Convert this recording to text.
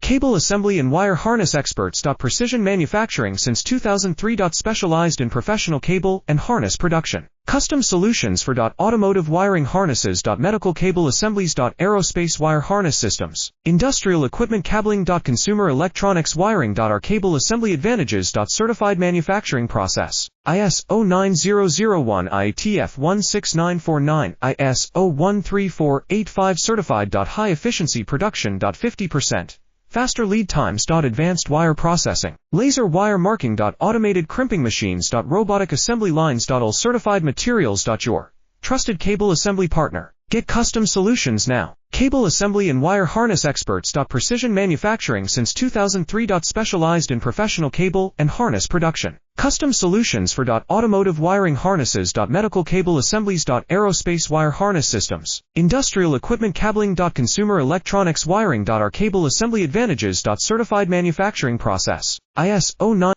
Cable assembly and wire harness experts. Precision manufacturing since 2003. Specialized in professional cable and harness production. Custom solutions for automotive wiring harnesses. Medical cable assemblies. Aerospace wire harness systems. Industrial equipment cabling. Consumer electronics wiring. Our cable assembly advantages. Certified manufacturing process. ISO9001 IETF 16949 ISO13485 Certified. High efficiency production. 50%. Faster lead times. Advanced wire processing. Laser wire marking. Automated crimping machines. Robotic assembly lines. All certified materials. Your trusted cable assembly partner. Get custom solutions now. Cable assembly and wire harness experts. Precision manufacturing since 2003. Specialized in professional cable and harness production. Custom solutions for automotive wiring harnesses. Medical cable assemblies. Aerospace wire harness systems. Industrial equipment cabling. Consumer electronics wiring. Our cable assembly advantages. Certified manufacturing process. ISO